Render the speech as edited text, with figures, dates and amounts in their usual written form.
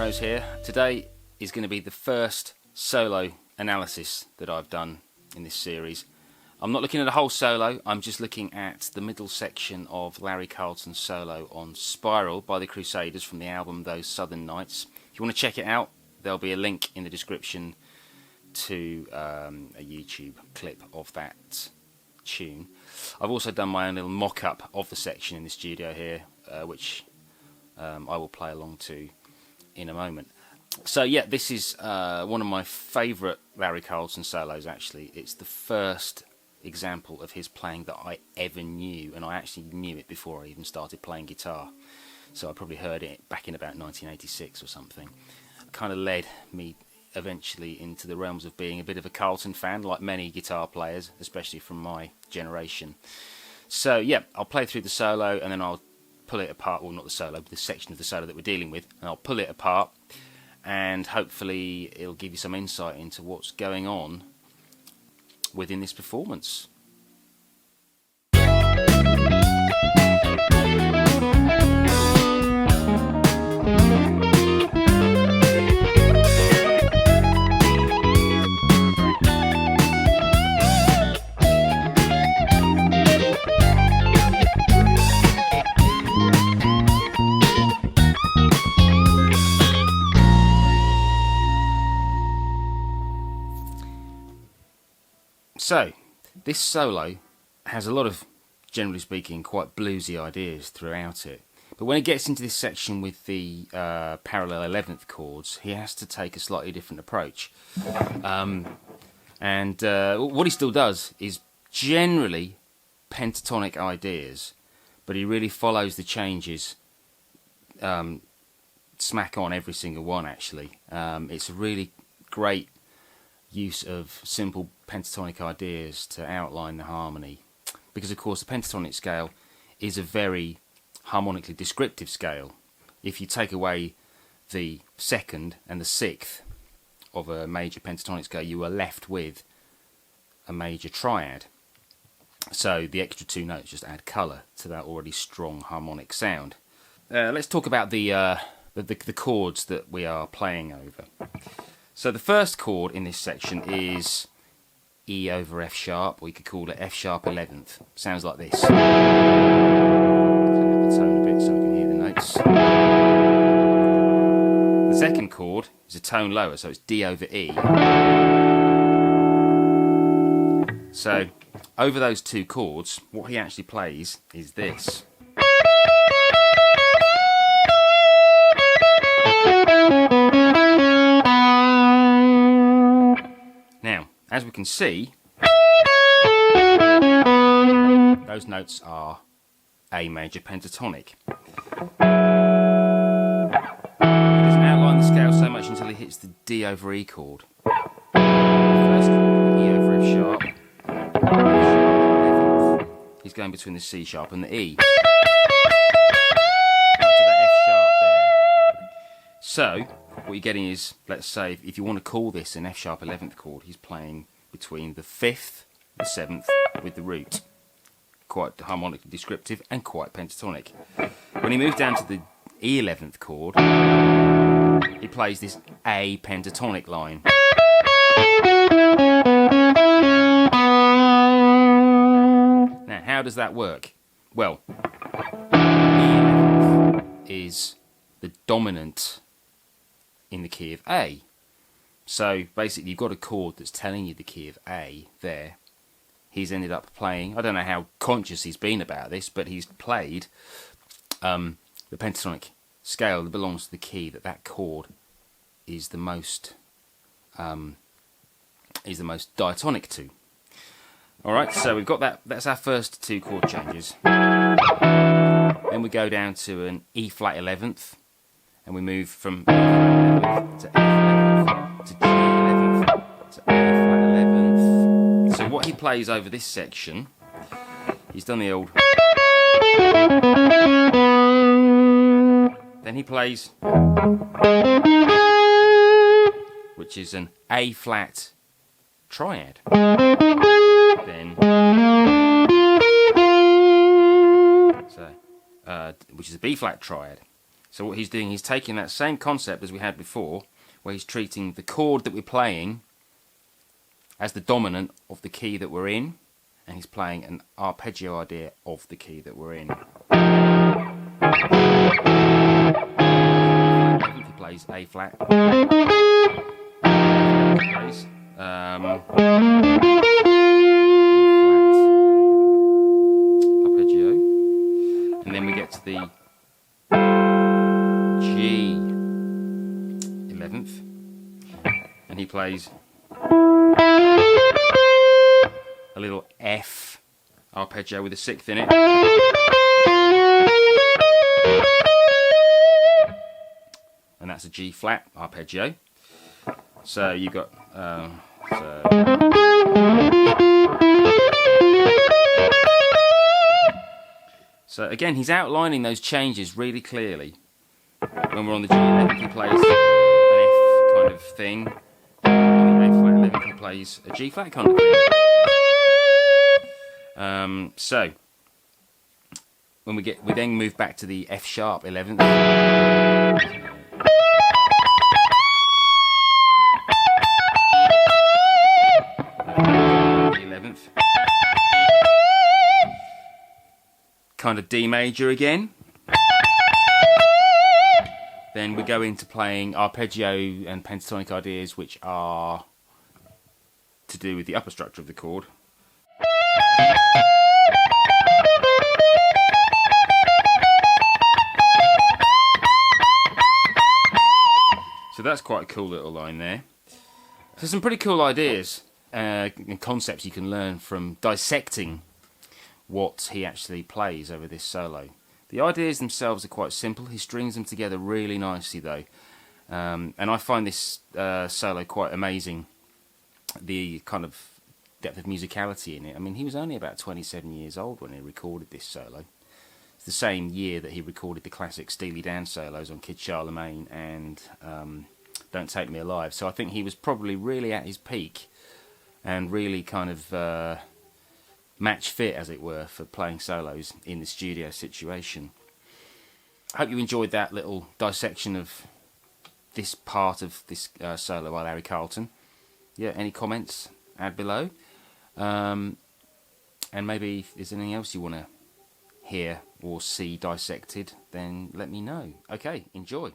Rose here. Today is going to be the first solo analysis that I've done in this series. I'm not looking at a whole solo, I'm just looking at the middle section of Larry Carlton's solo on Spiral by the Crusaders from the album Those Southern Nights. If you want to check it out, there'll be a link in the description to a YouTube clip of that tune. I've also done my own little mock-up of the section in the studio here, which I will play along to in a moment. So yeah, this is one of my favourite Larry Carlton solos actually. It's the first example of his playing that I ever knew, and I actually knew it before I even started playing guitar. So I probably heard it back in about 1986 or something. It kind of led me eventually into the realms of being a bit of a Carlton fan, like many guitar players, especially from my generation. So yeah, I'll play through the solo and then I'll pull it apart, well not the solo, but the section of the solo that we're dealing with, and I'll pull it apart and hopefully it'll give you some insight into what's going on within this performance. So, this solo has a lot of, generally speaking, quite bluesy ideas throughout it. But when it gets into this section with the parallel 11th chords, he has to take a slightly different approach. What he still does is generally pentatonic ideas, but he really follows the changes smack on every single one, actually. It's a really great use of simple pentatonic ideas to outline the harmony, because of course the pentatonic scale is a very harmonically descriptive scale. If you take away the second and the sixth of a major pentatonic scale, you are left with a major triad. So the extra two notes just add colour to that already strong harmonic sound. Let's talk about the chords that we are playing over. So the first chord in this section is E over F sharp, or you could call it F sharp 11th. Sounds like this. Turn up the tone a bit so we can hear the notes. The second chord is a tone lower, so it's D over E. So over those two chords, what he actually plays is this. As we can see, those notes are A major pentatonic. He doesn't outline the scale so much until he hits the D over E chord. The first chord, E over F sharp, he's going between the C sharp and the E. Up to that F sharp there. So, what you're getting is, let's say, if you want to call this an F sharp 11th chord, he's playing between the 5th, the 7th with the root. Quite harmonically descriptive and quite pentatonic. When he moves down to the E 11th chord, he plays this A pentatonic line. Now, how does that work? Well, E 11th is the dominant in the key of A. So basically you've got a chord that's telling you the key of A there. He's ended up playing, I don't know how conscious he's been about this, but he's played the pentatonic scale that belongs to the key that chord is the most diatonic to. Alright, so we've got that, that's our first two chord changes. Then we go down to an E flat 11th, and we move from E flat 11th to F 11th to G 11th to A flat 11th. So what he plays over this section, he's done the old. Then he plays, which is an A flat triad. Then, which is a B flat triad. So what he's doing, he's taking that same concept as we had before, where he's treating the chord that we're playing as the dominant of the key that we're in, and he's playing an arpeggio idea of the key that we're in. He plays A flat. He plays arpeggio, and then we get to the G 11th, and he plays a little F arpeggio with a 6th in it. And that's a G flat arpeggio. So you've got so again, he's outlining those changes really clearly. When we're on the G11, he plays an F kind of thing. On the A flat 11, he plays a G flat kind of thing. So when we then move back to the F sharp 11th. Kind of D major again. Then we go into playing arpeggio and pentatonic ideas, which are to do with the upper structure of the chord. So that's quite a cool little line there. So some pretty cool ideas and concepts you can learn from dissecting what he actually plays over this solo. The ideas themselves are quite simple. He strings them together really nicely though. And I find this solo quite amazing. The kind of depth of musicality in it. I mean, he was only about 27 years old when he recorded this solo. It's the same year that he recorded the classic Steely Dan solos on Kid Charlemagne and Don't Take Me Alive. So I think he was probably really at his peak and really kind of match fit, as it were, for playing solos in the studio situation. I hope you enjoyed that little dissection of this part of this solo by Larry Carlton. Yeah, any comments, add below. And maybe if there's anything else you want to hear or see dissected, then let me know. Okay, enjoy.